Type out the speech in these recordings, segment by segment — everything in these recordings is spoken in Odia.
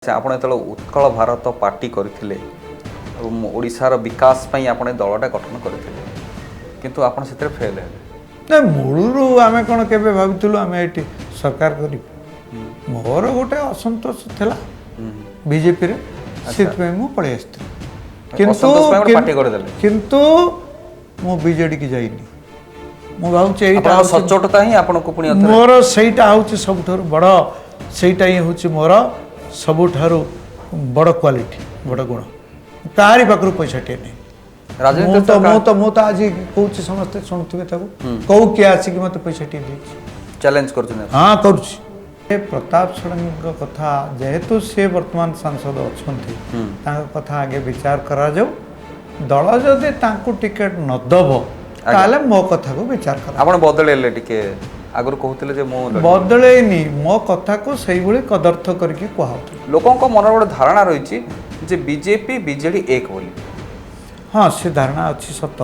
ଆପଣ ଯେତେବେଳେ ଉତ୍କଳ ଭାରତ ପାର୍ଟି କରିଥିଲେ ଓଡ଼ିଶାର ବିକାଶ ପାଇଁ ଆପଣ ଦଳଟା ଗଠନ କରିଥିଲେ କିନ୍ତୁ ଆପଣ ସେଥିରେ ଫେଲ୍ ହେଲେ। ନା ମୂଳରୁ ଆମେ କ'ଣ କେବେ ଭାବିଥିଲୁ ଆମେ ଏଠି ସରକାର କରିବୁ। ମୋର ଗୋଟେ ଅସନ୍ତୋଷ ଥିଲା ବିଜେପିରେ, ସେଥିପାଇଁ ମୁଁ ପଳେଇ ଆସିଥିଲି। କିନ୍ତୁ ମୁଁ ବିଜେଡ଼ିକି ଯାଇନି। ମୁଁ ଭାବୁଛି ଏଇଟା ସଚ୍ଚୋଟତା ହିଁ ଆପଣଙ୍କୁ ପୁଣି ମୋର ସେଇଟା ହେଉଛି ସବୁଠାରୁ ବଡ଼, ସେଇଟା ହିଁ ହେଉଛି ମୋର ସବୁଠାରୁ ବଡ଼ କ୍ୱାଲିଟି, ବଡ଼ ଗୁଣ। କାହାରି ପାଖରୁ ପଇସାଟିଏ ନାହିଁ। ମୁଁ ତ ଆଜି କହୁଛି, ସମସ୍ତେ ଶୁଣୁଥିବେ ତାକୁ, କୋଉ କିଏ ଆସିକି ମୋତେ ପଇସାଟିଏ ଦେଇଛି, ଚ୍ୟାଲେଞ୍ଜ କରୁଛନ୍ତି? ହଁ କରୁଛି। ପ୍ରତାପ ଷଡ଼ଙ୍ଗୀଙ୍କ କଥା, ଯେହେତୁ ସେ ବର୍ତ୍ତମାନ ସାଂସଦ ଅଛନ୍ତି, ତାଙ୍କ କଥା ଆଗେ ବିଚାର କରାଯାଉ। ଦଳ ଯଦି ତାଙ୍କୁ ଟିକେଟ ନ ଦେବ ତାହେଲେ ମୋ କଥାକୁ ବିଚାର କର। ଆପଣ ବଦଳେଇଲେ ଟିକେ, ଆଗରୁ କହୁଥିଲେ ଯେ ମୁଁ ବଦଳେଇନି, ମୋ କଥାକୁ ସେଇଭଳି କଦର୍ଥ କରିକି କୁହାଉଥିଲା। ଲୋକଙ୍କ ମନରେ ଗୋଟେ ଧାରଣା ରହିଛି ଯେ ବିଜେପି ବିଜେଡି ଏକ ବୋଲି। ହଁ, ସେ ଧାରଣା ଅଛି ସତ,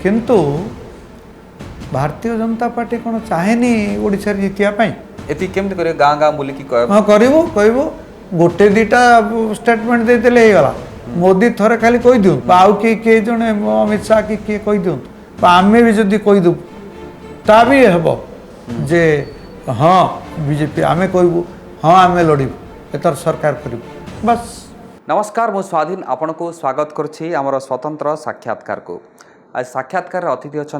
କିନ୍ତୁ ଭାରତୀୟ ଜନତା ପାର୍ଟି କ'ଣ ଚାହେଁନି ଓଡ଼ିଶାରେ ଜିତିବା ପାଇଁ? ଏତିକି କେମିତି କରିବେ? ଗାଁ ଗାଁ ବୁଲିକି ହଁ କହିବୁ, ଗୋଟେ ଦୁଇଟା ଷ୍ଟେଟମେଣ୍ଟ ଦେଇଦେଲେ ହେଇଗଲା। ମୋଦି ଥରେ ଖାଲି କହିଦିଅନ୍ତୁ, ଆଉ କିଏ ଜଣେ ଅମିତ ଶାହ କି କିଏ କହିଦିଅନ୍ତୁ, ବା ଆମେ ବି ଯଦି କହିଦେବୁ ତା ବି ହେବ ଯେ ହଁ ବିଜେପି, ଆମେ କହିବୁ ହଁ ଆମେ ଲଢ଼ିବୁ, ଏଥର ସରକାର କରିବୁ, ବାସ୍। नमस्कार, मु स्वाधीन आपण को स्वागत करुच्ची आमर स्वतंत्र साक्षात्कार को। आज साक्षात्कार अतिथि अच्छा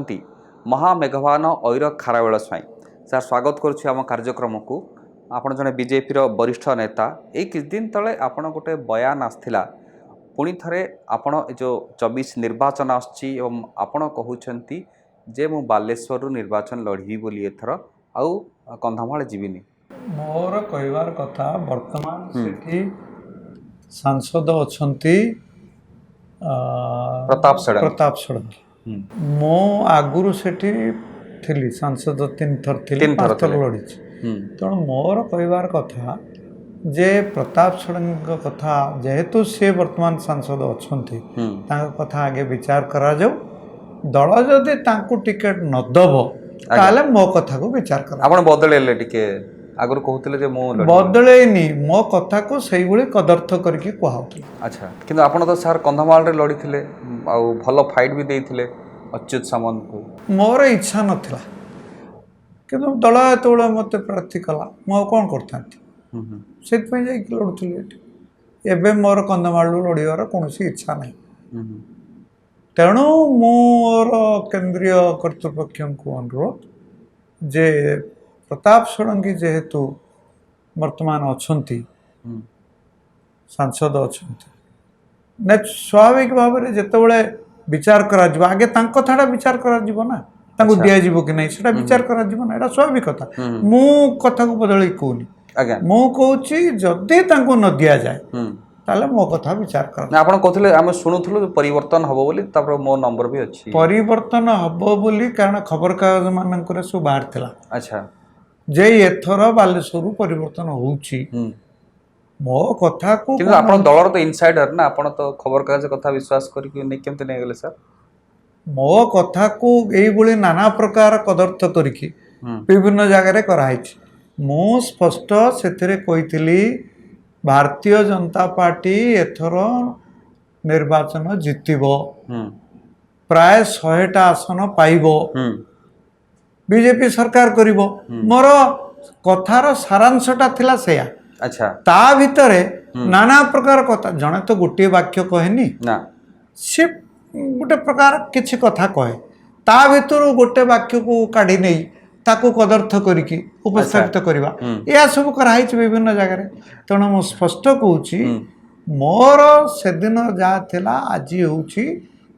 महामेघवान ऐर खारवेल स्वाई सर, स्वागत करुच्ची आम कार्यक्रम को। आपण जड़े बीजेपी वरिष्ठ नेता, ये किछ दिन तले आपण गोटे बयान आसला, पुणी थे आपण जो 24 निर्वाचन आपण कहते जे मु बालेश्वर निर्वाचन लड़बी बोली एथर आउ कंधमाल जीविनी। मोर कहवार कथा, वर्तमान सेठी सांसद अछंती प्रताप षडंगी। मो आगुरु सेठी थिली सांसद 3 थर थिली, 5 थर लड़ी। तेणु मोर कहवार कथा जे प्रताप षडंगी कथा, जेहेतु से वर्तमान सांसद अछंती, तांका कथा आगे विचार करा जाऊ। दल जदि तांकु टिकेट न दबो ताले मो कथा को विचार करा। आपण बदलेले टिके, आगुरु कहउतले जे मो बदलेनी, मो कथा को सही भली कदर्थ करके कहउतले। अच्छा, किंतु आपण तो सर कंधमाल रे लड़ीथिले आ भलो फाइट भी देइथिले अच्युत सामंत को। मोर इच्छा नथिला, किंतु दल एतबेले मते प्रार्थी कला, मो कोन करथांती, सेत पे जाई कि लड़थुली एठी। एबे मोर कंधमाल लड़ीवार कोनोसी इच्छा नाही। तेणु मोर केंद्रीय कर्तृपक्ष को अनुरोध जे प्रताप षडंगी जेहेतु वर्तमान अछंती, सांसद अछंती, स्वाभाविक भाव में जितेबाला विचार करा आगे कथाटा विचार करा ना, तांको दिया जीवो कि नहीं सेटा विचार करा ना, एटा स्वाभाविक कथा। मु कथा को बदली कहूनी, मु कहूची जदि तांको न दिया जाए ताले मो कथा विचार कर। आपण कहथले आमे सुनुथलु परिवर्तन हबो बोली, तापर मो नंबर भी अछि। परिवर्तन हबो बोली कारण खबर कागज मानकर सब बाहर थिला। अच्छा, जे एथर बालेश्वर परिवर्तन होउची, मो कथा को किंतु आपण दलर तो इनसाइडर ना, आपण तो खबर कागज कथा विश्वास करी कि नहीं, केमते नहीं गेले सर? मो कथा को एई बोली नाना प्रकार कदर्थ करिकि विभिन्न जगह रे कराइछि। मो स्पष्ट सेथिरे कहितली भारतीय जनता पार्टी एथर निर्वाचन जितिबो, प्राय 100टा आसन पाइबो, बीजेपी सरकार करिबो। मोर कथार सारांशटा थिला सेया। अच्छा, ता भितरे नाना प्रकार कथा, जने तो गोटे वाक्य कहेनी ना, से गोटे प्रकार किछि कथा कहे, ता भितर गोटे वाक्य को काढी नै ताको कदर्थ करिकि उपस्थापित करबा, या सब कराई विभिन्न जगह। तेणु मु स्पष्ट कहूची, मोर सेदिन जा थिला आज होउची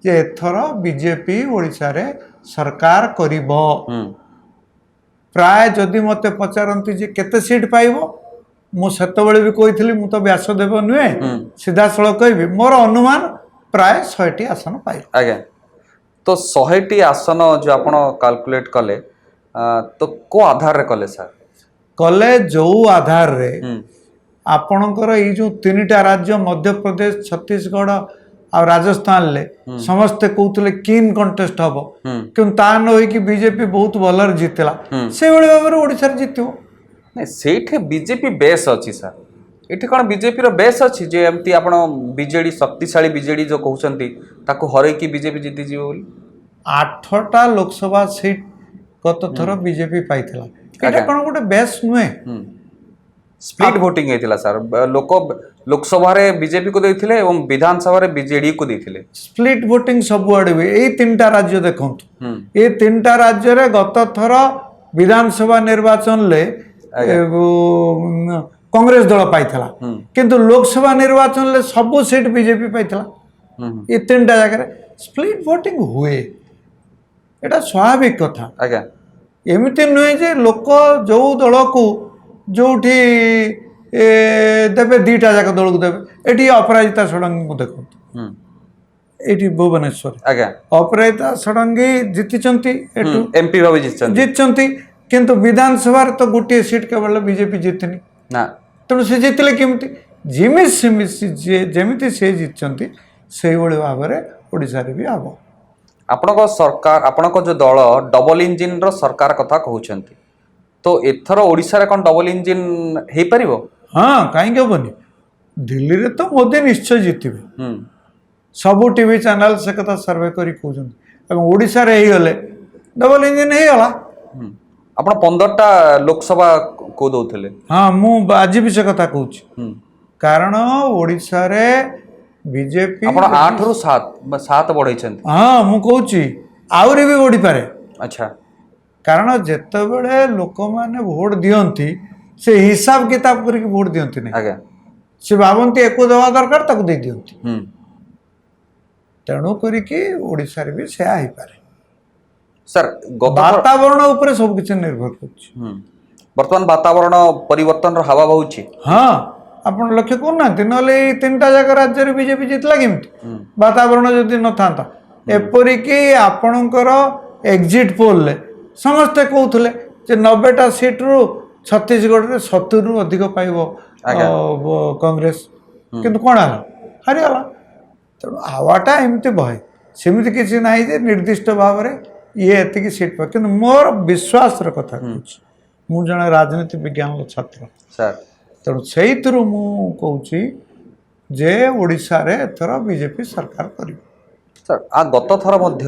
जे एथर बीजेपी ओडिसा रे सरकार करिबो। प्राय जदि मते पचारंती जे केते सीट पाइबो, मु सेतबेले भी कहितली मु तो व्यासदेव नुहे, सीधा सळख कहबी मोर अनुमान प्राय 100टी आसन पाइबो। आज्ञा, तो 100टी आसन जो आपण कैलकुलेट कले, तो को आधार रे कले सर? कले जो आधार रे आपणकर ये जो 3टा राज्य मध्य प्रदेश, छत्तीसगढ़ और राजस्थान ले समस्ते कहते कीन कंटेस्ट हम, क्यों ता न हो कि बीजेपी बहुत भल जीतला, से भाव में ओडिशा जीत। बीजेपी बेस अच्छी सर, ଏଠି କ'ଣ ବିଜେପିର ବେସ୍ ଅଛି ଯେ ଏମିତି ଆପଣ ବିଜେଡି ଶକ୍ତିଶାଳୀ ବିଜେଡି ଯୋଉ କହୁଛନ୍ତି ତାକୁ ହରେଇକି ବିଜେପି ଜିତିଯିବ ବୋଲି? 8ଟା ଲୋକସଭା ସିଟ୍ ଗତ ଥର ବିଜେପି ପାଇଥିଲା। ଏଇଟା ଆଜ୍ଞା। କ'ଣ ଗୋଟେ ବେସ୍ ନୁହେଁ? ସ୍ପ୍ଲିଟ୍ ଭୋଟିଂ ହେଇଥିଲା ସାର୍। ଲୋକ ଲୋକସଭାରେ ବିଜେପି କୁ ଦେଇଥିଲେ ଏବଂ ବିଧାନସଭାରେ ବିଜେଡି କୁ ଦେଇଥିଲେ। ସ୍ପ୍ଲିଟ୍ ଭୋଟିଂ ସବୁଆଡ଼େ ହୁଏ। ଏଇ 3ଟା ରାଜ୍ୟ ଦେଖନ୍ତୁ, ହୁଁ ଏ 3ଟା ରାଜ୍ୟରେ ଗତ ଥର ବିଧାନସଭା ନିର୍ବାଚନରେ କଂଗ୍ରେସ ଦଳ ପାଇଥିଲା, ହୁଁ କିନ୍ତୁ ଲୋକସଭା ନିର୍ବାଚନରେ ସବୁ ସିଟ୍ ବିଜେପି ପାଇଥିଲା। ହୁଁ ଏ 3ଟା ଜାଗାରେ ସ୍ପ୍ଲିଟ୍ ଭୋଟିଂ ହୁଏ, ଏଇଟା ସ୍ୱାଭାବିକ କଥା। ଆଜ୍ଞା ଏମିତି ନୁହେଁ ଯେ ଲୋକ ଯୋଉ ଦଳକୁ ଯୋଉଠି ଦେବେ 2ଟା ଯାକ ଦଳକୁ ଦେବେ। ଏଠି ଅପରାଜିତା ଷଡ଼ଙ୍ଗୀଙ୍କୁ ଦେଖନ୍ତୁ, ହୁଁ ଏଇଠି ଭୁବନେଶ୍ୱର ଆଜ୍ଞା ଅପରାଜିତା ଷଡ଼ଙ୍ଗୀ ଜିତିଛନ୍ତି, ଏଠୁ ଏମପି ଭାବେ ଜିତିଛନ୍ତି ଜିତିଛନ୍ତି, କିନ୍ତୁ ବିଧାନସଭାରେ ତ ଗୋଟିଏ ସିଟ୍ କେବଳ ବିଜେପି ଜିତିନି। ନା? ତେଣୁ ସେ ଜିତିଲେ କେମିତି? ଯେମିତି ସେ ଜିତିଛନ୍ତି ସେଇଭଳି ଭାବରେ ଓଡ଼ିଶାରେ ବି ହେବ। ଆପଣଙ୍କ ସରକାର ଆପଣଙ୍କ ଯୋଉ ଦଳ ଡବଲ ଇଞ୍ଜିନର ସରକାର କଥା କହୁଛନ୍ତି, ତ ଏଥର ଓଡ଼ିଶାରେ କ'ଣ ଡବଲ ଇଞ୍ଜିନ ହେଇପାରିବ? ହଁ, କାହିଁକି ହେବନି? ଦିଲ୍ଲୀରେ ତ ମୋଦି ନିଶ୍ଚୟ ଜିତିବେ। ହୁଁ ସବୁ ଟିଭି ଚ୍ୟାନେଲ ସେ କଥା ସର୍ଭେ କରି କହୁଛନ୍ତି, ଏବଂ ଓଡ଼ିଶାରେ ହେଇଗଲେ ଡବଲ ଇଞ୍ଜିନ ହେଇଗଲା। ହୁଁ ଆପଣ 15ଟା ଲୋକସଭା କୋଉ ଦଉଥିଲେ? ହଁ, ମୁଁ ଆଜି ବି ସେ କଥା କହୁଛି, ହୁଁ କାରଣ ଓଡ଼ିଶାରେ ବିଜେପି ଆପଣ 8ରୁ 7 ବଢ଼େଇଛନ୍ତି। ହଁ, ମୁଁ କହୁଛି ଆହୁରି ବି ବଢ଼ିପାରେ। ଆଚ୍ଛା କାରଣ ଯେତେବେଳେ ଲୋକମାନେ ଭୋଟ ଦିଅନ୍ତି ସେ ହିସାବ କିତାବ କରିକି ଭୋଟ ଦିଅନ୍ତି ନାହିଁ। ଆଜ୍ଞା ସେ ଭାବନ୍ତି ଏକୁ ଦେବା ଦରକାର, ତାକୁ ଦେଇ ଦିଅନ୍ତି। ହୁଁ ତେଣୁ କରିକି ଓଡ଼ିଶାରେ ବି ସେୟା ହେଇପାରେ। ସାର୍ ବାତାବରଣ ଉପରେ ସବୁ କିଛି ନିର୍ଭର କରୁଛି। ବର୍ତ୍ତମାନ ବାତାବରଣ ପରିବର୍ତ୍ତନର ହାୱା ବହୁଛି। ହଁ, ଆପଣ ଲକ୍ଷ୍ୟ କରୁନାହାନ୍ତି? ନହେଲେ ଏଇ 3ଟା ଯାକ ରାଜ୍ୟରେ ବିଜେପି ଜିତିଲା କେମିତି? ବାତାବରଣ ଯଦି ନଥାନ୍ତା। ଏପରିକି ଆପଣଙ୍କର ଏକ୍ଜିଟ୍ ପୋଲରେ ସମସ୍ତେ କହୁଥିଲେ ଯେ 90ଟା ସିଟ୍ରୁ ଛତିଶଗଡ଼ରେ 70ରୁ ଅଧିକ ପାଇବ କଂଗ୍ରେସ, କିନ୍ତୁ କ'ଣ ହେଲା? ହାରିଗଲା। ତେଣୁ ହାୱାଟା ଏମିତି ବହେ, ସେମିତି କିଛି ନାହିଁ ଯେ ନିର୍ଦ୍ଦିଷ୍ଟ ଭାବରେ ଇଏ ଏତିକି ସିଟ୍ ପାଏ। କିନ୍ତୁ ମୋର ବିଶ୍ୱାସର କଥା କହୁଛି, ମୁଁ ଜଣେ ରାଜନୀତି ବିଜ୍ଞାନର ଛାତ୍ର, ସାର୍ ତେଣୁ ସେଇଥିରୁ ମୁଁ କହୁଛି ଯେ ଓଡ଼ିଶାରେ ଏଥର ବିଜେପି ସରକାର କରିବ। ସାର୍ ଗତ ଥର ମଧ୍ୟ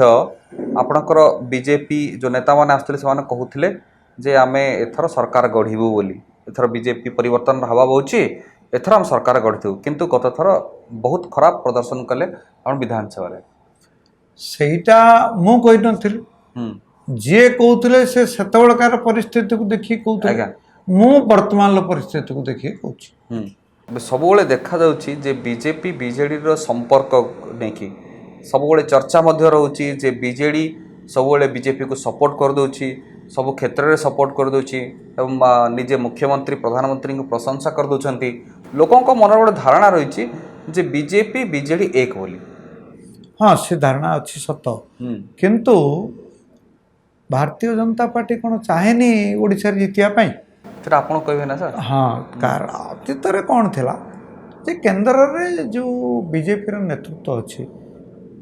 ଆପଣଙ୍କର ବିଜେପି ଯେଉଁ ନେତାମାନେ ଆସୁଥିଲେ ସେମାନେ କହୁଥିଲେ ଯେ ଆମେ ଏଥର ସରକାର ଗଢ଼ିବୁ ବୋଲି, ଏଥର ବିଜେପି ପରିବର୍ତ୍ତନର ହାୱା ବହୁଛି, ଏଥର ଆମେ ସରକାର ଗଢ଼ିଥିବୁ, କିନ୍ତୁ ଗତ ଥର ବହୁତ ଖରାପ ପ୍ରଦର୍ଶନ କଲେ ଆପଣ ବିଧାନସଭାରେ। ସେଇଟା ମୁଁ କହିନଥିଲି, ଯିଏ କହୁଥିଲେ ସେ ସେତେବେଳକାର ପରିସ୍ଥିତିକୁ ଦେଖିକି କହୁଥିଲେ। ଆଜ୍ଞା ମୁଁ ବର୍ତ୍ତମାନର ପରିସ୍ଥିତିକୁ ଦେଖିକି କହୁଛି। ସବୁବେଳେ ଦେଖାଯାଉଛି ଯେ ବିଜେପି ବିଜେଡ଼ିର ସମ୍ପର୍କ ନେଇକି ସବୁବେଳେ ଚର୍ଚ୍ଚା ମଧ୍ୟ ରହୁଛି ଯେ ବିଜେଡ଼ି ସବୁବେଳେ ବିଜେପିକୁ ସପୋର୍ଟ କରିଦେଉଛି, ସବୁ କ୍ଷେତ୍ରରେ ସପୋର୍ଟ କରିଦେଉଛି ଏବଂ ନିଜେ ମୁଖ୍ୟମନ୍ତ୍ରୀ ପ୍ରଧାନମନ୍ତ୍ରୀଙ୍କୁ ପ୍ରଶଂସା କରିଦେଉଛନ୍ତି। ଲୋକଙ୍କ ମନରେ ଗୋଟେ ଧାରଣା ରହିଛି ଯେ ବିଜେପି ବିଜେଡ଼ି ଏକ ବୋଲି। ହଁ, ସେ ଧାରଣା ଅଛି ସତ, କିନ୍ତୁ ଭାରତୀୟ ଜନତା ପାର୍ଟି କ'ଣ ଚାହେଁନି ଓଡ଼ିଶାରେ ଜିତିବା ପାଇଁ? ସେଟା ଆପଣ କହିବେ ନା ସାର୍? ହଁ, କାରଣ ଅତୀତରେ କ'ଣ ଥିଲା ଯେ କେନ୍ଦ୍ରରେ ଯେଉଁ ବିଜେପିର ନେତୃତ୍ୱ ଅଛି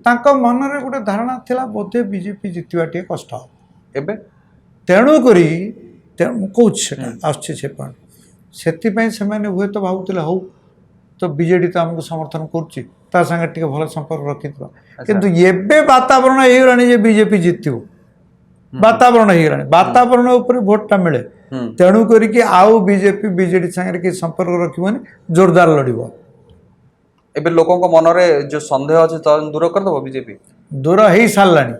ତାଙ୍କ ମନରେ ଗୋଟେ ଧାରଣା ଥିଲା ବୋଧେ ବିଜେପି ଜିତିବା ଟିକେ କଷ୍ଟ ହେବ। ଏବେ ତେଣୁକରି ମୁଁ କହୁଛି ସେଟା ଆସୁଛି ସେ ପଏଣ୍ଟ, ସେଥିପାଇଁ ସେମାନେ ହୁଏତ ଭାବୁଥିଲେ ହଉ ତ ବିଜେଡ଼ି ତ ଆମକୁ ସମର୍ଥନ କରୁଛି, ତା ସାଙ୍ଗରେ ଟିକେ ଭଲ ସମ୍ପର୍କ ରଖିଥିବା। କିନ୍ତୁ ଏବେ ବାତାବରଣ ହେଇଗଲାଣି ଯେ ବିଜେପି ଜିତିବ, ବାତାବରଣ ହେଇଗଲାଣି, ବାତାବରଣ ଉପରେ ଭୋଟଟା ମିଳେ। ତେଣୁ କରିକି ଆଉ ବିଜେପି ବିଜେଡ଼ି ସାଙ୍ଗରେ କିଛି ସମ୍ପର୍କ ରଖିବନି, ଜୋରଦାର ଲଢ଼ିବ। ଏବେ ଲୋକଙ୍କ ମନରେ ଯେଉଁ ସନ୍ଦେହ ଅଛି ତ ଦୂର କରିଦେବ ବିଜେପି? ଦୂର ହେଇସାରିଲାଣି,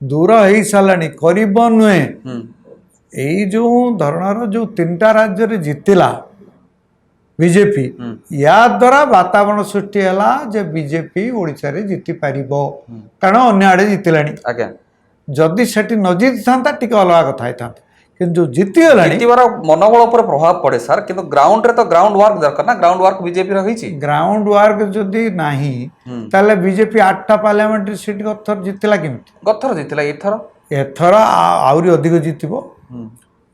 ଦୂର ହେଇସାରିଲାଣି, କରିବ ନୁହେଁ। ଏଇ ଯେଉଁ ଧରଣର ଯେଉଁ 3ଟା ରାଜ୍ୟରେ ଜିତିଲା ବିଜେପି, ୟା ଦ୍ୱାରା ବାତାବରଣ ସୃଷ୍ଟି ହେଲା ଯେ ବିଜେପି ଓଡ଼ିଶାରେ ଜିତିପାରିବ, କାରଣ ଅନ୍ୟ ଆଡ଼େ ଜିତିଲାଣି। ଆଜ୍ଞା, ଯଦି ସେଠି ନ ଜିତିଥାନ୍ତା ଟିକେ ଅଲଗା କଥା ହେଇଥାନ୍ତା, କିନ୍ତୁ ଜିତିଗଲାଣି। ଜିତିବାର ମନୋବଳ ଉପରେ ପ୍ରଭାବ ପଡ଼େ ସାର୍, କିନ୍ତୁ ଗ୍ରାଉଣ୍ଡରେ ତ ଗ୍ରାଉଣ୍ଡ ୱାର୍କ ଦରକାର ନା। ଗ୍ରାଉଣ୍ଡ ୱାର୍କ ବିଜେପିର ହେଇଛି। ଗ୍ରାଉଣ୍ଡ ୱାର୍କ ଯଦି ନାହିଁ ତାହେଲେ ବିଜେପି 8ଟା ପାର୍ଲାମେଣ୍ଟାରୀ ସିଟ୍ ଗତଥର ଜିତିଲା କେମିତି? ଗତଥର ଜିତିଲା, ଏଥର ଆହୁରି ଅଧିକ ଜିତିବ।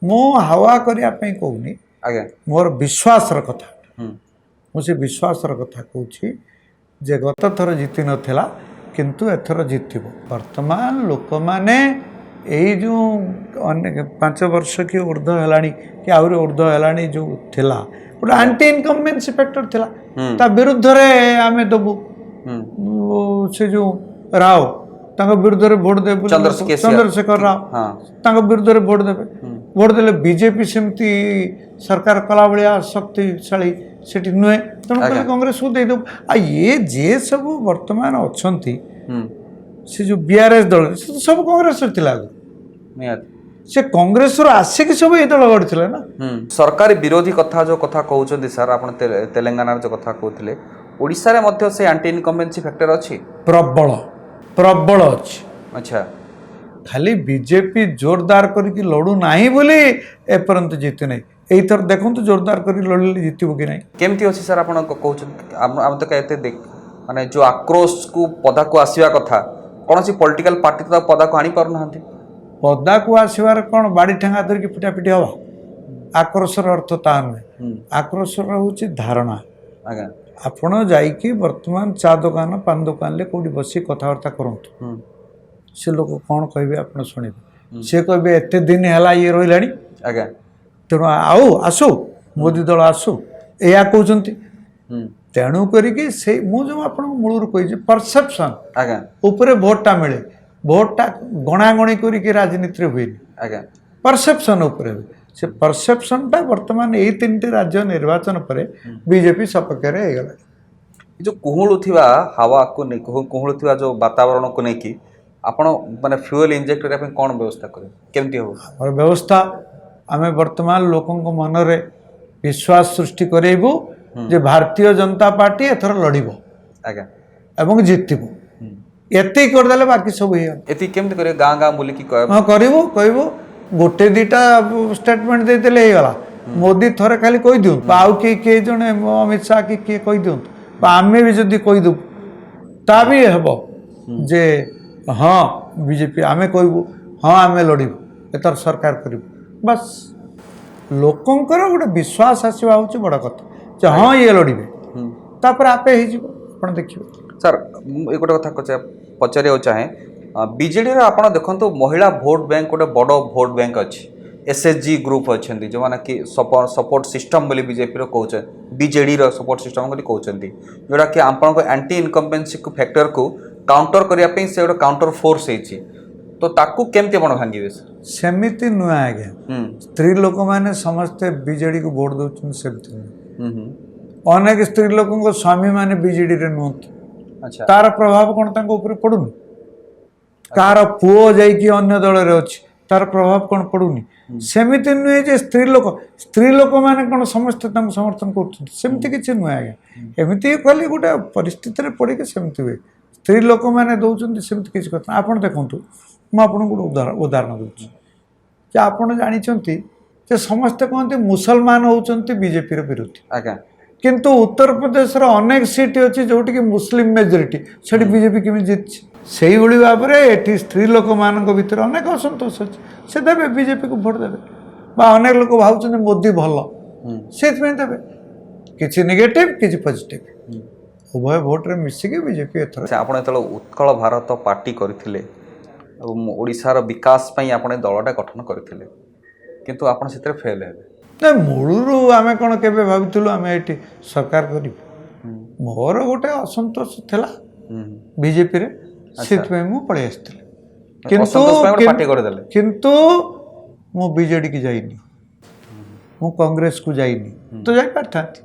ମୁଁ ହାୱା କରିବା ପାଇଁ କହୁନି, ଆଜ୍ଞା ମୋର ବିଶ୍ୱାସର କଥା, ମୁଁ ସେ ବିଶ୍ୱାସର କଥା କହୁଛି ଯେ ଗତ ଥର ଜିତି ନଥିଲା କିନ୍ତୁ ଏଥର ଜିତିବ। ବର୍ତ୍ତମାନ ଲୋକମାନେ ଏଇ ଯେଉଁ ଅନେକ 5 ବର୍ଷ କି ଉର୍ଦ୍ଧ୍ୱ ହେଲାଣି କି ଆହୁରି ଉର୍ଦ୍ଧ୍ୱ ହେଲାଣି ଯେଉଁ ଥିଲା ଗୋଟେ ଆଣ୍ଟି ଇନକମ୍ବେନ୍ସି ଫ୍ୟାକ୍ଟର ଥିଲା ହୁଁ ତା ବିରୁଦ୍ଧରେ ଆମେ ଦେବୁ ହୁଁ ସେ ଯୋଉ ରାଓ ତାଙ୍କ ବିରୁଦ୍ଧରେ ଭୋଟ ଦେବେ ବୋଲି ଚନ୍ଦ୍ରଶେଖର ରାଓ ହଁ ତାଙ୍କ ବିରୁଦ୍ଧରେ ଭୋଟ ଦେବେ ଭୋଟ ଦେଲେ ବିଜେପି ସେମିତି ସରକାର କଲା ଭଳିଆ ଶକ୍ତିଶାଳୀ ସେଠି ନୁହେଁ ତେଣୁ କରି କଂଗ୍ରେସକୁ ଦେଇଦେବୁ ଆଉ ଇଏ ଯିଏ ସବୁ ବର୍ତ୍ତମାନ ଅଛନ୍ତି ହୁଁ ସେ ଯୋଉ ବିଆର୍ଏସ୍ ଦଳରେ ସେ ତ ସବୁ କଂଗ୍ରେସରେ ଥିଲା ଆଗରୁ ନିହାତି ସେ କଂଗ୍ରେସରୁ ଆସିକି ସବୁ ଏଇ ଦଳ ଗଢ଼ିଥିଲେ ନା ସରକାରୀ ବିରୋଧୀ କଥା ଯୋଉ କଥା କହୁଛନ୍ତି ସାର୍ ଆପଣ ତେଲେଙ୍ଗାନାର ଯୋଉ କଥା କହୁଥିଲେ ଓଡ଼ିଶାରେ ମଧ୍ୟ ସେ ଆଣ୍ଟି ଇନକମ୍ବେନ୍ସି ଫ୍ୟାକ୍ଟର ଅଛି ପ୍ରବଳ ପ୍ରବଳ ଅଛି ଆଚ୍ଛା ଖାଲି ବିଜେପି ଜୋରଦାର କରିକି ଲଢୁ ନାହିଁ ବୋଲି ଏପର୍ଯ୍ୟନ୍ତ ଜିତି ନାହିଁ ଏଇଥର ଦେଖନ୍ତୁ ଜୋରଦାର କରିକି ଲଢ଼ିଲେ ଜିତିବ କି ନାହିଁ କେମିତି ଅଛି ସାର୍ ଆପଣ କହୁଛନ୍ତି ଆମେ ତ ଏତେ ମାନେ ଯୋଉ ଆକ୍ରୋଶକୁ ପଦାକୁ ଆସିବା କଥା କୌଣସି ପଲିଟିକାଲ ପାର୍ଟି ତ ପଦାକୁ ଆଣିପାରୁନାହାନ୍ତି ପଦାକୁ ଆସିବାର କ'ଣ ବାଡ଼ି ଠେଙ୍ଗା ଧରିକି ପିଟାପିଟି ହବ ଆକ୍ରୋଶର ଅର୍ଥ ତାହା ନୁହେଁ ଆକ୍ରୋଶର ହେଉଛି ଧାରଣା ଆଜ୍ଞା ଆପଣ ଯାଇକି ବର୍ତ୍ତମାନ ଚା ଦୋକାନ ପାନ ଦୋକାନରେ କେଉଁଠି ବସି କଥାବାର୍ତ୍ତା କରନ୍ତୁ ସେ ଲୋକ କ'ଣ କହିବେ ଆପଣ ଶୁଣିବେ ସେ କହିବେ ଏତେ ଦିନ ହେଲା ଇଏ ରହିଲାଣି ଆଜ୍ଞା ତେଣୁ ଆଉ ଆସୁ ମୋଦି ଦଳ ଆସୁ ଏଇଆ କହୁଛନ୍ତି ତେଣୁ କରିକି ସେଇ ମୁଁ ଯେଉଁ ଆପଣଙ୍କୁ ମୂଳରୁ କହିଛି ପରସେପସନ୍ ଆଜ୍ଞା ଉପରେ ଭୋଟଟା ମିଳେ ଭୋଟଟା ଗଣାଗଣି କରିକି ରାଜନୀତିରେ ହୁଏନି ଆଜ୍ଞା ପରସେପସନ୍ ଉପରେ ହୁଏ ସେ ପରସେପସନ୍ଟା ବର୍ତ୍ତମାନ ଏଇ ତିନିଟି ରାଜ୍ୟ ନିର୍ବାଚନ ପରେ ବିଜେପି ସପକ୍ଷରେ ହେଇଗଲା ଏ ଯୋଉ କୁହୁଳୁଥିବା ହାୱାକୁ ନେଇ କୁହୁଳୁଥିବା ଯୋଉ ବାତାବରଣକୁ ନେଇକି ଆପଣ ମାନେ ଫ୍ୟୁଏଲ ଇଞ୍ଜେକ୍ଟ କରିବା ପାଇଁ କ'ଣ ବ୍ୟବସ୍ଥା କରିବେ କେମିତି ହେବ ଆମର ବ୍ୟବସ୍ଥା ଆମେ ବର୍ତ୍ତମାନ ଲୋକଙ୍କ ମନରେ ବିଶ୍ୱାସ ସୃଷ୍ଟି କରେଇବୁ ଯେ ଭାରତୀୟ ଜନତା ପାର୍ଟି ଏଥର ଲଢ଼ିବ ଆଜ୍ଞା ଏବଂ ଜିତିବ ଏତିକି କରିଦେଲେ ବାକି ସବୁ ହେଇଗଲା ଏତିକି କେମିତି କରିବେ ଗାଁ ଗାଁ ବୁଲିକି ହଁ କରିବୁ କହିବୁ ଗୋଟେ ଦିଟା ଷ୍ଟେଟମେଣ୍ଟ ଦେଇଦେଲେ ହେଇଗଲା ମୋଦି ଥରେ ଖାଲି କହିଦିଅନ୍ତୁ ବା ଆଉ କିଏ ଜଣେ ଅମିତ ଶାହ କିଏ କହିଦିଅନ୍ତୁ ବା ଆମେ ବି ଯଦି କହିଦେବୁ ତା ବି ହେବ ଯେ ହଁ ବିଜେପି ଆମେ କହିବୁ ହଁ ଆମେ ଲଢ଼ିବୁ ଏଥର ସରକାର କରିବୁ ବାସ୍ ଲୋକଙ୍କର ଗୋଟେ ବିଶ୍ୱାସ ଆସିବା ହେଉଛି ବଡ଼ କଥା ଯେ ହଁ ଇଏ ଲଢ଼ିବେ ତାପରେ ଆପେ ହେଇଯିବ ଆପଣ ଦେଖିବେ ସାର୍ ମୁଁ ଏ ଗୋଟେ କଥା ପଚାରିବାକୁ ଚାହେଁ ବିଜେଡ଼ିର ଆପଣ ଦେଖନ୍ତୁ ମହିଳା ଭୋଟ ବ୍ୟାଙ୍କ ଗୋଟେ ବଡ଼ ଭୋଟ ବ୍ୟାଙ୍କ ଅଛି ଏସ୍ଏଚ୍ଜି ଗ୍ରୁପ୍ ଅଛନ୍ତି ଯେଉଁମାନେ କି ସପୋର୍ଟ ସିଷ୍ଟମ୍ ବୋଲି ବିଜେପିର କହୁଛନ୍ତି ବିଜେଡ଼ିର ସପୋର୍ଟ ସିଷ୍ଟମ୍ ବୋଲି କହୁଛନ୍ତି ଯେଉଁଟାକି ଆପଣଙ୍କ ଆଣ୍ଟି ଇନକମ୍ବେନ୍ସିକୁ ଫ୍ୟାକ୍ଟରକୁ କାଉଣ୍ଟର କରିବା ପାଇଁ ସେ ଗୋଟେ କାଉଣ୍ଟର ଫୋର୍ସ ହେଇଛି ତ ତାକୁ କେମିତି ଆପଣ ଭାଙ୍ଗିବେ ସେମିତି ନୁହେଁ ଆଜ୍ଞା ସ୍ତ୍ରୀ ଲୋକମାନେ ସମସ୍ତେ ବିଜେଡ଼ିକୁ ଭୋଟ ଦେଉଛନ୍ତି ସେମିତି ନୁହେଁ ଅନେକ ସ୍ତ୍ରୀ ଲୋକଙ୍କ ସ୍ୱାମୀମାନେ ବିଜେଡ଼ିରେ ନୁହନ୍ତି ଆଚ୍ଛା ତାର ପ୍ରଭାବ କ'ଣ ତାଙ୍କ ଉପରେ ପଡ଼ୁନି କାହାର ପୁଅ ଯାଇକି ଅନ୍ୟ ଦଳରେ ଅଛି ତାର ପ୍ରଭାବ କ'ଣ ପଡ଼ୁନି ସେମିତି ନୁହେଁ ଯେ ସ୍ତ୍ରୀ ଲୋକମାନେ କ'ଣ ସମସ୍ତେ ତାଙ୍କୁ ସମର୍ଥନ କରୁଛନ୍ତି ସେମିତି କିଛି ନୁହେଁ ଆଜ୍ଞା ଏମିତି ଖାଲି ଗୋଟେ ପରିସ୍ଥିତିରେ ପଡ଼ିକି ସେମିତି ହୁଏ ସ୍ତ୍ରୀ ଲୋକମାନେ ଦେଉଛନ୍ତି ସେମିତି କିଛି କଥା ଆପଣ ଦେଖନ୍ତୁ ମୁଁ ଆପଣଙ୍କୁ ଗୋଟେ ଉଦାହରଣ ଦେଉଛି ଯେ ଆପଣ ଜାଣିଛନ୍ତି ଯେ ସମସ୍ତେ କହନ୍ତି ମୁସଲମାନ ହେଉଛନ୍ତି ବିଜେପିର ବିରୋଧୀ ଆଜ୍ଞା କିନ୍ତୁ ଉତ୍ତରପ୍ରଦେଶର ଅନେକ ସିଟ୍ ଅଛି ଯେଉଁଠିକି ମୁସଲିମ ମେଜରିଟି ସେଠି ବିଜେପି କେମିତି ଜିତିଛି ସେଇଭଳି ଭାବରେ ଏଠି ସ୍ତ୍ରୀ ଲୋକମାନଙ୍କ ଭିତରେ ଅନେକ ଅସନ୍ତୋଷ ଅଛି ସେ ଦେବେ ବିଜେପିକୁ ଭୋଟ ଦେବେ ବା ଅନେକ ଲୋକ ଭାବୁଛନ୍ତି ମୋଦି ଭଲ ସେଇଥିପାଇଁ ଦେବେ କିଛି ନେଗେଟିଭ କିଛି ପଜିଟିଭ ଉଭୟ ଭୋଟରେ ମିଶିକି ବିଜେପି ଏଥର ଆପଣ ଯେତେବେଳେ ଉତ୍କଳ ଭାରତ ପାର୍ଟି କରିଥିଲେ ଏବଂ ଓଡ଼ିଶାର ବିକାଶ ପାଇଁ ଆପଣ ଏ ଦଳଟା ଗଠନ କରିଥିଲେ କିନ୍ତୁ ଆପଣ ସେଥିରେ ଫେଲ୍ ହେଲେ ନା ମୂଳରୁ ଆମେ କ'ଣ କେବେ ଭାବିଥିଲୁ ଆମେ ଏଠି ସରକାର କରିବୁ ମୋର ଗୋଟେ ଅସନ୍ତୋଷ ଥିଲା ବିଜେପିରେ ସେଥିପାଇଁ ମୁଁ ପଳେଇ ଆସିଥିଲି କିନ୍ତୁ ମୁଁ ବିଜେଡ଼ିକି ଯାଇନି ମୁଁ କଂଗ୍ରେସକୁ ଯାଇନି ତ ଯାଇପାରିଥାନ୍ତି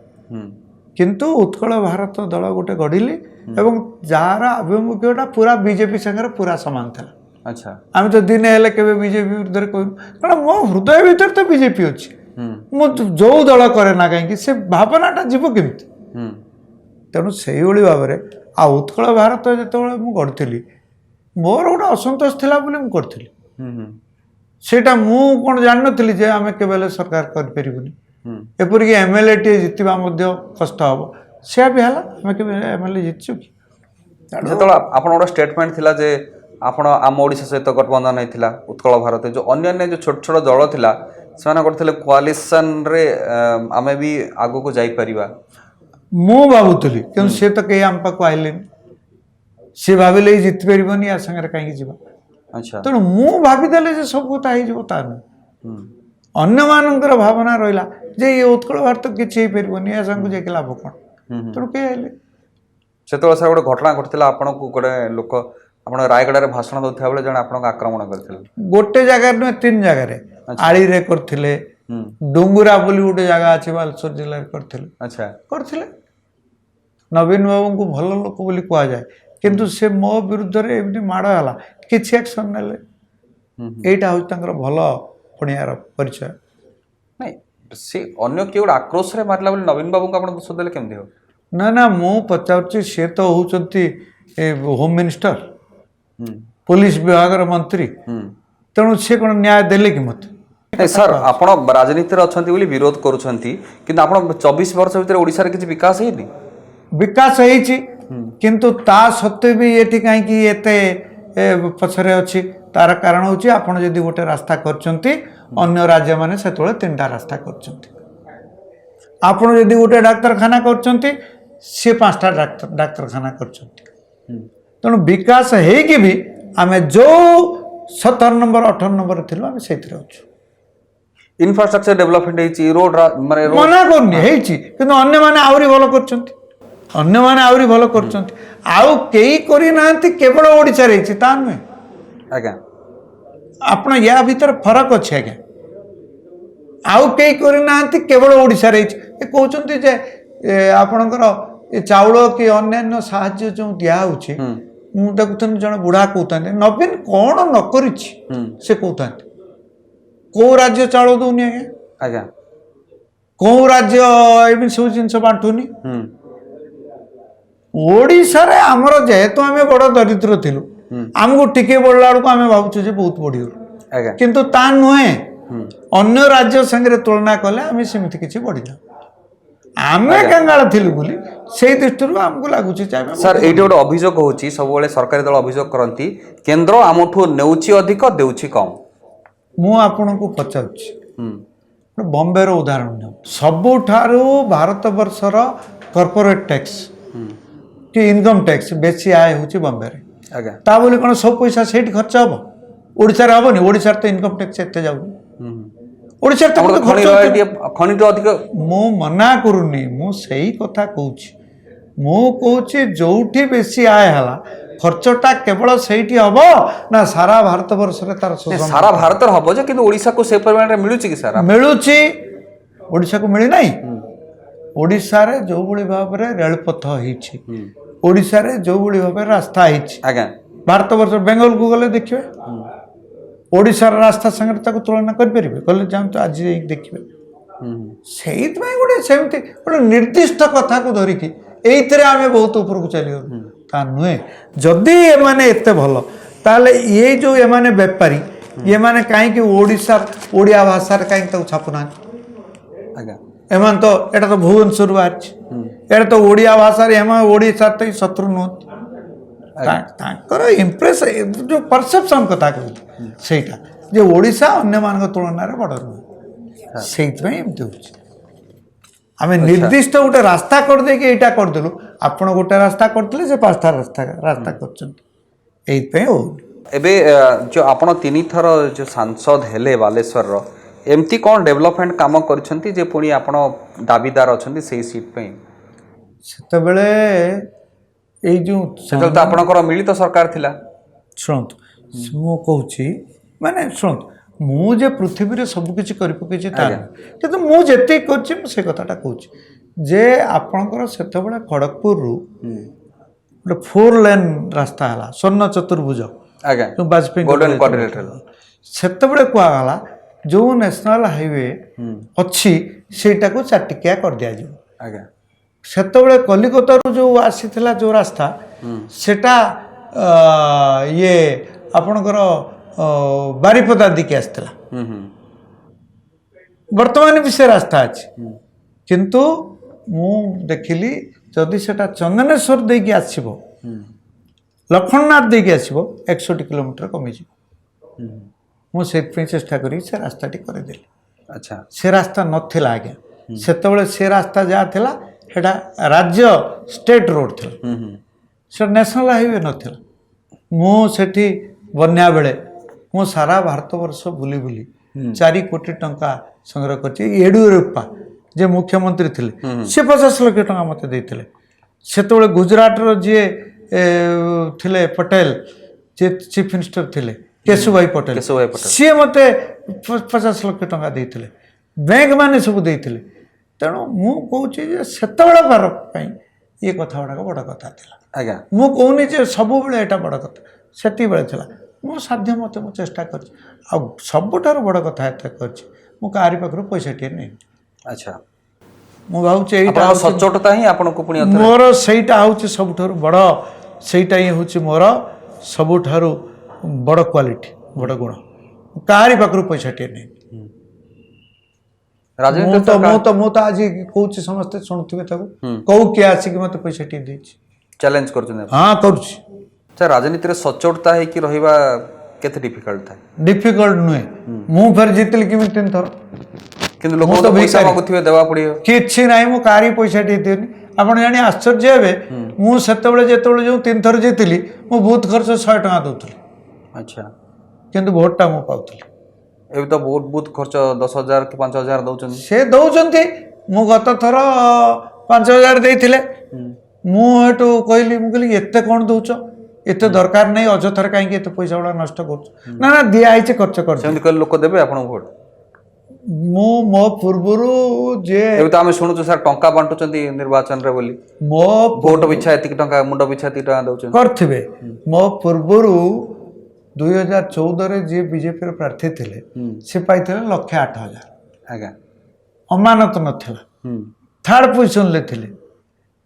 କିନ୍ତୁ ଉତ୍କଳ ଭାରତ ଦଳ ଗୋଟେ ଗଢ଼ିଲି ଏବଂ ଯାହାର ଆଭିମୁଖ୍ୟଟା ପୁରା ବିଜେପି ସାଙ୍ଗରେ ପୁରା ସମାନ ଥିଲା ଆଚ୍ଛା ଆମେ ତ ଦିନେ ହେଲେ କେବେ ବିଜେପି ବିରୁଦ୍ଧରେ କହିବୁ କାରଣ ମୋ ହୃଦୟ ଭିତରେ ତ ବିଜେପି ଅଛି ମୁଁ ଯେଉଁ ଦଳ କରେ ନା କାହିଁକି ସେ ଭାବନାଟା ଯିବ କେମିତି ତେଣୁ ସେଇଭଳି ଭାବରେ ଆଉ ଉତ୍କଳ ଭାରତ ଯେତେବେଳେ ମୁଁ ଗଢ଼ିଥିଲି ମୋର ଗୋଟେ ଅସନ୍ତୋଷ ଥିଲା ବୋଲି ମୁଁ କରିଥିଲି ସେଇଟା ମୁଁ କ'ଣ ଜାଣିନଥିଲି ଯେ ଆମେ କେବେ ହେଲେ ସରକାର କରିପାରିବୁନି ଏପରିକି MLAଟିଏ ଜିତିବା ମଧ୍ୟ କଷ୍ଟ ହେବ ସେୟା ବି ହେଲା ଆମେ କେବେ MLA ଜିତିଛୁ କି ଯେତେବେଳେ ଆପଣ ଗୋଟେ ଷ୍ଟେଟମେଣ୍ଟ ଥିଲା ଯେ ଆପଣ ଆମ ଓଡ଼ିଶା ସହିତ ଗଠବନ୍ଧନ ହେଇଥିଲା ଉତ୍କଳ ଭାରତ ଯେଉଁ ଅନ୍ୟାନ୍ୟ ଯେଉଁ ଛୋଟ ଛୋଟ ଦଳ ଥିଲା ସେମାନେ କରିଥିଲେ କୋଆଲିସନରେ ଆମେ ବି ଆଗକୁ ଯାଇପାରିବା ମୁଁ ଭାବୁଥିଲି କିନ୍ତୁ ସେ ତ କେହି ଆମ ପାଖକୁ ଆଇଲେନି ସେ ଭାବିଲେ ଏଇ ଜିତିପାରିବନି ୟା ସାଙ୍ଗରେ କାହିଁକି ଯିବା ଆଚ୍ଛା ତେଣୁ ମୁଁ ଭାବିଦେଲେ ଯେ ସବୁ କଥା ହେଇଯିବ ତା ନୁହେଁ ଅନ୍ୟମାନଙ୍କର ଭାବନା ରହିଲା ଯେ ଏ ଉତ୍କଳ ଭାରତ କିଛି ହେଇପାରିବନି, ଏ ସାଙ୍ଗକୁ ଯାଇକି ଲାଭ କ'ଣ? ତେଣୁ କେହି ହେଲେ ସେତେବେଳେ ସାର୍ ଗୋଟେ ଘଟଣା ଘଟିଥିଲା, ଆପଣଙ୍କୁ ଗୋଟେ ଲୋକ ଆପଣ ରାୟଗଡ଼ାରେ ଭାଷଣ ଦେଉଥିବା ବେଳେ ଜଣେ ଆପଣଙ୍କୁ ଆକ୍ରମଣ କରିଥିଲେ। ଗୋଟେ ଜାଗାରେ ନୁହେଁ 3 ଜାଗାରେ, ଆଳିରେ କରିଥିଲେ, ଡୁଙ୍ଗୁରା ବୋଲି ଗୋଟେ ଜାଗା ଅଛି ବାଲେଶ୍ୱର ଜିଲ୍ଲାରେ କରିଥିଲେ। ଆଚ୍ଛା, କରିଥିଲେ। ନବୀନ ବାବୁଙ୍କୁ ଭଲ ଲୋକ ବୋଲି କୁହାଯାଏ, କିନ୍ତୁ ସେ ମୋ ବିରୁଦ୍ଧରେ ଏମିତି ମାଡ଼ ହେଲା, କିଛି ଆକ୍ସନ୍ ନେଲେ। ଏଇଟା ହେଉଛି ତାଙ୍କର ଭଲ ପଣିଆର ପରିଚୟ। ନାଇଁ ସେ ଅନ୍ୟ କିଏ ଗୋଟେ ଆକ୍ରୋଶରେ ମାରିଲା ବୋଲି ନବୀନ ବାବୁଙ୍କୁ ଆପଣ ଦୋଷ ଦେଲେ କେମିତି ହେବ? ନା ନା, ମୁଁ ପଚାରୁଛି, ସେ ତ ହେଉଛନ୍ତି ହୋମ୍ ମିନିଷ୍ଟର, ପୋଲିସ ବିଭାଗର ମନ୍ତ୍ରୀ, ତେଣୁ ସେ କ'ଣ ନ୍ୟାୟ ଦେଲେ କି ମୋତେ? ନାଇଁ ସାର୍, ଆପଣ ରାଜନୀତିରେ ଅଛନ୍ତି ବୋଲି ବିରୋଧ କରୁଛନ୍ତି, କିନ୍ତୁ ଆପଣ 24 ବର୍ଷ ଭିତରେ ଓଡ଼ିଶାରେ କିଛି ବିକାଶ ହେଇନି? ବିକାଶ ହେଇଛି, କିନ୍ତୁ ତା ସତ୍ତ୍ୱେ ବି ଏଠି କାହିଁକି ଏତେ ପଛରେ ଅଛି? ତାର କାରଣ ହେଉଛି, ଆପଣ ଯଦି ଗୋଟେ ରାସ୍ତା କରିଛନ୍ତି, ଅନ୍ୟ ରାଜ୍ୟମାନେ ସେତେବେଳେ 3ଟା ରାସ୍ତା କରିଛନ୍ତି। ଆପଣ ଯଦି ଗୋଟେ ଡାକ୍ତରଖାନା କରୁଛନ୍ତି, ସେ 5ଟା ଡାକ୍ତରଖାନା କରିଛନ୍ତି। ତେଣୁ ବିକାଶ ହେଇକି ବି ଆମେ ଯେଉଁ 17 ନମ୍ବର 18 ନମ୍ବର ଥିଲୁ, ଆମେ ସେଇଥିରେ ଅଛୁ। ଇନଫ୍ରାଷ୍ଟ୍ରକ୍ଚର ଡେଭଲପମେଣ୍ଟ ହେଇଛି, ରୋଡ ମାନେ ମନା କରୁନି, ହେଇଛି, କିନ୍ତୁ ଅନ୍ୟମାନେ ଆହୁରି ଭଲ କରୁଛନ୍ତି। ଅନ୍ୟମାନେ ଆହୁରି ଭଲ କରୁଛନ୍ତି, ଆଉ କେହି କରିନାହାନ୍ତି। କେବଳ ଓଡ଼ିଶାରେ ହେଇଛି ତା ନୁହେଁ। ଆଜ୍ଞା, ଆପଣ ୟା ଭିତରେ ଫରକ ଅଛି ଆଜ୍ଞା। ଆଉ କେହି କରିନାହାନ୍ତି, କେବଳ ଓଡ଼ିଶାରେ ହେଇଛି। ଏ କହୁଛନ୍ତି ଯେ ଆପଣଙ୍କର ଏ ଚାଉଳ କି ଅନ୍ୟାନ୍ୟ ସାହାଯ୍ୟ ଯେଉଁ ଦିଆହେଉଛି, ମୁଁ ଦେଖୁଥିଲି ଜଣେ ବୁଢ଼ା କହୁଥାନ୍ତି, ନବୀନ କ'ଣ ନ କରିଛି ସେ କହୁଥାନ୍ତି। କେଉଁ ରାଜ୍ୟ ଚାଉଳ ଦେଉନି ଆଜ୍ଞା? ଆଜ୍ଞା, କେଉଁ ରାଜ୍ୟ ଏମିତି ସବୁ ଜିନିଷ ବାଣ୍ଟୁନି? ଓଡ଼ିଶାରେ ଆମର ଯେହେତୁ ଆମେ ବଡ଼ ଦରିଦ୍ର ଥିଲୁ, ଆମକୁ ଟିକେ ବଢ଼ିଲା ବେଳକୁ ଆମେ ଭାବୁଛୁ ଯେ ବହୁତ ବଢ଼ିଗଲୁ, ଆଜ୍ଞା, କିନ୍ତୁ ତା ନୁହେଁ। ଅନ୍ୟ ରାଜ୍ୟ ସାଙ୍ଗରେ ତୁଳନା କଲେ ଆମେ ସେମିତି କିଛି ବଢ଼ିନା। ଆମେ କାଙ୍ଗାଳ ଥିଲୁ ବୋଲି ସେଇ ଦୃଷ୍ଟିରୁ ଆମକୁ ଲାଗୁଛି ଯେ ଆମେ ସାର୍ ଏଇଠି ଗୋଟେ ଅଭିଯୋଗ ହେଉଛି, ସବୁବେଳେ ସରକାରୀ ଦଳ ଅଭିଯୋଗ କରନ୍ତି, କେନ୍ଦ୍ର ଆମଠୁ ନେଉଛି ଅଧିକ, ଦେଉଛି କମ୍। ମୁଁ ଆପଣଙ୍କୁ ପଚାରୁଛି, ବମ୍ବେର ଉଦାହରଣ ନିଅ। ସବୁଠାରୁ ଭାରତବର୍ଷର କର୍ପୋରେଟ୍ ଟ୍ୟାକ୍ସ କି ଇନକମ୍ ଟ୍ୟାକ୍ସ ବେଶୀ ଆୟ ହେଉଛି ବମ୍ବେରେ। ଆଜ୍ଞା, ତା ବୋଲି କ'ଣ ସବୁ ପଇସା ସେଇଠି ଖର୍ଚ୍ଚ ହେବ? ଓଡ଼ିଶାରେ ହେବନି? ଓଡ଼ିଶାରେ ତ ଇନକମ୍ ଟ୍ୟାକ୍ସ ଏତେ ଯାଉନି। ଓଡ଼ିଶାରେ ତ ଖଣିଠୁ ଅଧିକ। ମୁଁ ମନା କରୁନି, ମୁଁ ସେଇ କଥା କହୁଛି। ମୁଁ କହୁଛି ଯେଉଁଠି ବେଶୀ ଆୟ ହେଲା, ଖର୍ଚ୍ଚଟା କେବଳ ସେଇଠି ହେବ ନା ସାରା ଭାରତବର୍ଷରେ ତାର ସାରା ଭାରତରେ ହବ ଯେ, କିନ୍ତୁ ଓଡ଼ିଶାକୁ ସେ ପରିମାଣରେ ମିଳୁଛି କି ସାର୍? ମିଳୁଛି। ଓଡ଼ିଶାକୁ ମିଳିନାହିଁ? ଓଡ଼ିଶାରେ ଯେଉଁଭଳି ଭାବରେ ରେଳପଥ ହେଇଛି, ଓଡ଼ିଶାରେ ଯେଉଁଭଳି ଭାବରେ ରାସ୍ତା ହେଇଛି, ଆଜ୍ଞା, ଭାରତବର୍ଷ ବେଙ୍ଗଲକୁ ଗଲେ ଦେଖିବେ, ଓଡ଼ିଶାର ରାସ୍ତା ସାଙ୍ଗରେ ତାକୁ ତୁଳନା କରିପାରିବେ? ଗଲେ ଯାଆନ୍ତୁ, ଆଜି ଯାଇକି ଦେଖିବେ। ସେଇଥିପାଇଁ ଗୋଟେ ସେମିତି ଗୋଟେ ନିର୍ଦ୍ଦିଷ୍ଟ କଥାକୁ ଧରିକି ଏଇଥିରେ ଆମେ ବହୁତ ଉପରକୁ ଚାଲିଗଲୁ, ତା ନୁହେଁ। ଯଦି ଏମାନେ ଏତେ ଭଲ, ତାହେଲେ ଇଏ ଯେଉଁ ଏମାନେ ବେପାରୀ, ଏମାନେ କାହିଁକି ଓଡ଼ିଆ ଭାଷାରେ କାହିଁକି ତାକୁ ଛାପୁନାହାନ୍ତି? ଆଜ୍ଞା, ଏମାନେ ତ ଏଇଟା ତ ଭୁବନେଶ୍ୱରରୁ ବାହାରିଛି, ଏଇଟା ତ ଓଡ଼ିଆ ଭାଷାରେ, ଏମାନେ ଓଡ଼ିଶାର ତ ଶତ୍ରୁ ନୁହନ୍ତି। ତାଙ୍କର ଇମ୍ପ୍ରେସ ଯେଉଁ ପରସେପସନ୍ କଥା କହୁଛି, ସେଇଟା ଯେ ଓଡ଼ିଶା ଅନ୍ୟମାନଙ୍କ ତୁଳନାରେ ବଡ଼ ନୁହେଁ, ସେଇଥିପାଇଁ ଏମିତି ହେଉଛି। ଆମେ ନିର୍ଦ୍ଦିଷ୍ଟ ଗୋଟେ ରାସ୍ତା କରିଦେଇକି ଏଇଟା କରିଦେଲୁ, ଆପଣ ଗୋଟେ ରାସ୍ତା କରିଥିଲେ, ସେ 5ଟା ରାସ୍ତା କରିଛନ୍ତି, ଏଇଥିପାଇଁ ହଉନି। ଏବେ ଯେଉଁ ଆପଣ 3 ଥର ଯେଉଁ ସାଂସଦ ହେଲେ ବାଲେଶ୍ୱରର, ଏମିତି କ'ଣ ଡେଭଲପମେଣ୍ଟ କାମ କରିଛନ୍ତି ଯେ ପୁଣି ଆପଣ ଦାବିଦାର ଅଛନ୍ତି ସେଇ ସିଟ୍ ପାଇଁ? ସେତେବେଳେ ଏଇ ଯେଉଁ ସେତେବେଳେ ତ ଆପଣଙ୍କର ମିଳିତ ସରକାର ଥିଲା। ଶୁଣନ୍ତୁ, ମୁଁ କହୁଛି, ମାନେ ଶୁଣନ୍ତୁ, ମୁଁ ଯେ ପୃଥିବୀରେ ସବୁକିଛି କରିପକେଇଛି ତା ନୁହେଁ, କିନ୍ତୁ ମୁଁ ଯେତିକି କରିଛି ମୁଁ ସେ କଥାଟା କହୁଛି ଯେ ଆପଣଙ୍କର ସେତେବେଳେ ଖଡ଼ଗପୁରରୁ ଗୋଟେ 4 ଲେନ୍ ରାସ୍ତା ହେଲା, ସ୍ୱର୍ଣ୍ଣ ଚତୁର୍ଭୁଜ, ଆଜ୍ଞା, ଯେଉଁ ବାଜପେୟୀ ସେତେବେଳେ କୁହାଗଲା ଯେଉଁ ନ୍ୟାସନାଲ୍ ହାଇୱେ ଅଛି ସେଇଟାକୁ 4 ଟିକିଆ କରିଦିଆଯିବ। ଆଜ୍ଞା, ସେତେବେଳେ କଲିକତାରୁ ଯେଉଁ ଆସିଥିଲା ଯେଉଁ ରାସ୍ତା, ସେଟା ଇଏ ଆପଣଙ୍କର ବାରିପଦା ଦେଇକି ଆସିଥିଲା। ବର୍ତ୍ତମାନ ବି ସେ ରାସ୍ତା ଅଛି, କିନ୍ତୁ ମୁଁ ଦେଖିଲି ଯଦି ସେଟା ଚନ୍ଦନେଶ୍ୱର ଦେଇକି ଆସିବ, ଲକ୍ଷ୍ମଣନାଥ ଦେଇକି ଆସିବ, 61 କିଲୋମିଟର କମିଯିବ। ମୁଁ ସେଥିପାଇଁ ଚେଷ୍ଟା କରିକି ସେ ରାସ୍ତାଟି କରିଦେଲି। ଆଚ୍ଛା, ସେ ରାସ୍ତା ନଥିଲା ଆଜ୍ଞା, ସେତେବେଳେ ସେ ରାସ୍ତା ଯାହା ଥିଲା ସେଟା ରାଜ୍ୟ ଷ୍ଟେଟ୍ ରୋଡ଼ ଥିଲା, ସେଟା ନ୍ୟାସନାଲ୍ ହାଇୱେ ନଥିଲା। ମୁଁ ସେଠି ବନ୍ୟା ବେଳେ ମୁଁ ସାରା ଭାରତବର୍ଷ ବୁଲି ବୁଲି 4 କୋଟି ଟଙ୍କା ସଂଗ୍ରହ କରିଛି। ୟେଡୁରପ୍ପା ଯେ ମୁଖ୍ୟମନ୍ତ୍ରୀ ଥିଲେ ସେ 50 ଲକ୍ଷ ଟଙ୍କା ମୋତେ ଦେଇଥିଲେ। ସେତେବେଳେ ଗୁଜରାଟର ଯିଏ ଥିଲେ ପଟେଲ ଯିଏ ଚିଫ୍ ମିନିଷ୍ଟର ଥିଲେ କେଶୁଭାଇ ପଟେଲ ସିଏ ମୋତେ 50 ଲକ୍ଷ ଟଙ୍କା ଦେଇଥିଲେ। ବ୍ୟାଙ୍କ ମାନେ ସବୁ ଦେଇଥିଲେ। ତେଣୁ ମୁଁ କହୁଛି ଯେ ସେତେବେଳେ ଭାରତ ପାଇଁ ଇଏ କଥା ଗୁଡ଼ାକ ବଡ଼ କଥା ଥିଲା। ଆଜ୍ଞା ମୁଁ କହୁନି ଯେ ସବୁବେଳେ ଏଇଟା ବଡ଼ କଥା, ସେତିକିବେଳେ ଥିଲା। ମୋ ସାଧ୍ୟ ମତେ ମୁଁ ଚେଷ୍ଟା କରିଛି। ଆଉ ସବୁଠାରୁ ବଡ଼ କଥା ଏତେ କରିଛି, ମୁଁ କାହାରି ପାଖରୁ ପଇସାଟିଏ ନେଇନି। ଆଚ୍ଛା ମୁଁ ଭାବୁଛି ଏଇଟା ଆପଣଙ୍କ ସଚ୍ଚୋଟତା ହିଁ ଆପଣଙ୍କୁ ପୁଣି ମୋର ସେଇଟା ହେଉଛି ସବୁଠାରୁ ବଡ଼, ସେଇଟା ହିଁ ହେଉଛି ମୋର ସବୁଠାରୁ ବଡ଼ କ୍ୱାଲିଟି, ବଡ଼ ଗୁଣ। କାହାରି ପାଖରୁ ପଇସାଟିଏ ନେଇନି। ମୁଁ ତ ଆଜି କହୁଛି, ସମସ୍ତେ ଶୁଣୁଥିବେ ତାକୁ, କୋଉ କିଏ ଆସିକି ମତେ ପଇସାଟିଏ ଦେଇଛି ଚ୍ୟାଲେଞ୍ଜ କରୁଛନ୍ତି? ହଁ କରୁଛି। ରାଜନୀତିରେ ସଚ୍ଚୋଟତା ହେଇକି ରହିବା କେତେ ଡିଫିକଲ୍ଟ ଥାଏ? ଡିଫିକଲ୍ଟ ନୁହେଁ। ମୁଁ ଫେର ଜିତିଲି କେମିତି 3 ଥର? କିନ୍ତୁ ଲୋକ ତ ପଇସା ମାଗୁଥିବେ, ଦେବା ପଡ଼ିବ। କିଛି ନାହିଁ, ମୁଁ କାହାରି ପଇସାଟିଏ ଦିଏନି। ଆପଣ ଜାଣି ଆଶ୍ଚର୍ଯ୍ୟ ହେବେ, ମୁଁ ସେତେବେଳେ ଯେତେବେଳେ ଯେଉଁ 3 ଥର ଜିତିଲି ମୁଁ ବୁଥ୍ ଖର୍ଚ୍ଚ 100 ଟଙ୍କା ଦେଉଥିଲି। ଆଚ୍ଛା କିନ୍ତୁ ଭୋଟଟା ମୁଁ ପାଉଥିଲି। ଏବେ ତ ବହୁତ ବୁଥ୍ ଖର୍ଚ୍ଚ 10,000 କି 5,000 ଦଉଛନ୍ତି। ସେ ଦଉଛନ୍ତି। ମୁଁ ଗତ ଥର 5,000 ଦେଇଥିଲେ। ମୁଁ ଏଠୁ କହିଲି, ମୁଁ କହିଲି ଏତେ କ'ଣ ଦଉଛ? ଏତେ ଦରକାର ନାହିଁ, ଅଯଥାରେ କାହିଁକି ଏତେ ପଇସା ଗୁଡ଼ା ନଷ୍ଟ କରୁଛ? ନା ନା, ଦିଆ ହେଇଛି, ଖର୍ଚ୍ଚ କରୁଛ। ସେମିତି କହିଲେ ଲୋକ ଦେବେ ଆପଣଙ୍କୁ ଭୋଟ? ମୁଁ ମୋ ପୂର୍ବରୁ ଯେ ଏବେ ତ ଆମେ ଶୁଣୁଛୁ ସାର୍ ଟଙ୍କା ବାଣ୍ଟୁଛନ୍ତି ନିର୍ବାଚନରେ ବୋଲି, ମୋ ଭୋଟ ପିଛା ଏତିକି ଟଙ୍କା, ମୁଣ୍ଡ ପିଛା ଏତିକି ଟଙ୍କା ଦଉଛନ୍ତି। କରିଥିବେ। ମୋ ପୂର୍ବରୁ 2014ରେ ଯିଏ ବିଜେପିର ପ୍ରାର୍ଥୀ ଥିଲେ ସେ ପାଇଥିଲେ 1,08,000। ଆଜ୍ଞା ଅମାନତ ନଥିଲା, 3rd ପୋଜିସନରେ ଥିଲେ।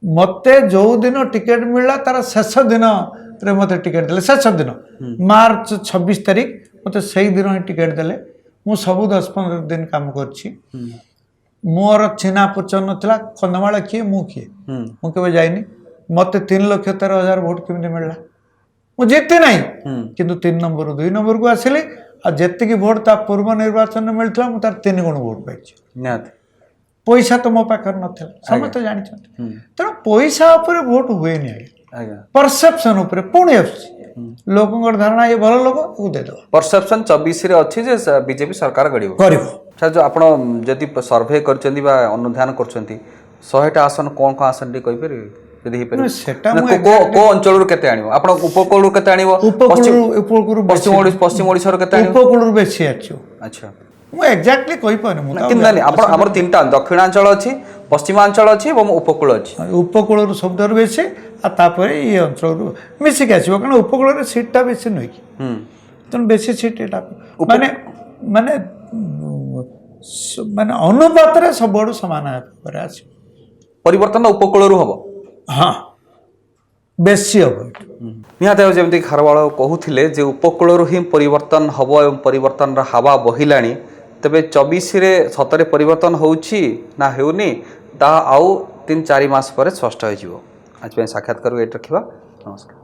ମୋତେ ଯେଉଁ ଦିନ ଟିକେଟ୍ ମିଳିଲା ତାର ଶେଷ ଦିନରେ ମୋତେ ଟିକେଟ୍ ଦେଲେ। ଶେଷ ଦିନ ମାର୍ଚ୍ଚ 26 ତାରିଖ ମୋତେ ସେଇ ଦିନ ହିଁ ଟିକେଟ୍ ଦେଲେ। ମୁଁ ସବୁ 10-15 ଦିନ କାମ କରିଛି। ମୋର ଚିହ୍ନା ପରିଚୟ ନଥିଲା। କନ୍ଧମାଳ କିଏ, ମୁଁ କିଏ, ମୁଁ କେବେ ଯାଇନି। ମୋତେ 3,13,000 ଭୋଟ କେମିତି ମିଳିଲା? ମୁଁ ଜିତି ନାହିଁ, କିନ୍ତୁ 3 ନମ୍ବରରୁ 2 ନମ୍ବରକୁ ଆସିଲି। ଆଉ ଯେତିକି ଭୋଟ ତା ପୂର୍ବ ନିର୍ବାଚନରେ ମିଳିଥିଲା ମୁଁ ତାର 3 ଗୁଣ ଭୋଟ ପାଇଛି। ପଇସା ତ ମୋ ପାଖରେ ନଥିଲା, ସମସ୍ତେ ଜାଣିଛନ୍ତି। ତେଣୁ ପଇସା ଉପରେ ଭୋଟ ହୁଏନି ଆଜ୍ଞା, ପରସେପସନ ଉପରେ ପୁଣି ଆସୁଛି। ଲୋକଙ୍କର ଧାରଣା ଏ ଭଲ ଲୋକ, ତାକୁ ଦେଇଦେବ। ପରସେପସନ 24ରେ ଅଛି ଯେ ବିଜେପି ସରକାର କରିବ। ସାର୍, ଯେଉଁ ଆପଣ ଯଦି ସର୍ଭେ କରିଛନ୍ତି ବା ଅନୁଧ୍ୟାନ କରୁଛନ୍ତି, 100ଟା ଆସନ କ'ଣ କ'ଣ ଆସନ ଟିକେ କହିପାରିବେ ଯଦି ହେଇପାରିବ? ସେଟା କୋଉ ଅଞ୍ଚଳରୁ କେତେ ଆଣିବ ଆପଣ? ଉପକୂଳରୁ କେତେ ଆଣିବ? ପଶ୍ଚିମ ଓଡ଼ିଶାରୁ କେତେ ଆଣିବ? ଉପକୂଳରୁ ବେଶୀ ଆସିବ। ଆଚ୍ଛା, ମୁଁ ଏକ୍ଜାକ୍ଟଲି କହିପାରୁନି। କିନ୍ତୁ ଆପଣ, ଆମର 3ଟା ଦକ୍ଷିଣାଞ୍ଚଳ ଅଛି, ପଶ୍ଚିମାଞ୍ଚଳ ଅଛି ଏବଂ ଉପକୂଳ ଅଛି। ଉପକୂଳରୁ ସବୁଠାରୁ ବେଶୀ, ଆଉ ତାପରେ ଏଇ ଅଞ୍ଚଳରୁ ମିଶିକି ଆସିବ। କାରଣ ଉପକୂଳରେ ସିଟ୍ଟା ବେଶୀ ନୁହେଁ କି, ତେଣୁ ବେଶୀ ସିଟ୍ ଏଇଟା ମାନେ ମାନେ ମାନେ ଅନୁପାତରେ ସବୁଆଡ଼ୁ ସମାନ ଭାବରେ ଆସିବ। ପରିବର୍ତ୍ତନ ଉପକୂଳରୁ ହବ। ହଁ, ବେଶୀ ହବ। ନିହାତି ଭାବେ ଯେମିତି ଖାରବାଳ କହୁଥିଲେ ଯେ ଉପକୂଳରୁ ହିଁ ପରିବର୍ତ୍ତନ ହବ ଏବଂ ପରିବର୍ତ୍ତନର ହାୱା ବହିଲାଣି। ତେବେ 24ରେ ସତରେ ପରିବର୍ତ୍ତନ ହେଉଛି ନା ହେଉନି, ତାହା ଆଉ 3-4 ମାସ ପରେ ସ୍ପଷ୍ଟ ହୋଇଯିବ। ଆଜି ପାଇଁ ସାକ୍ଷାତକାରକୁ ଏଇଠି ରଖିବା। ନମସ୍କାର।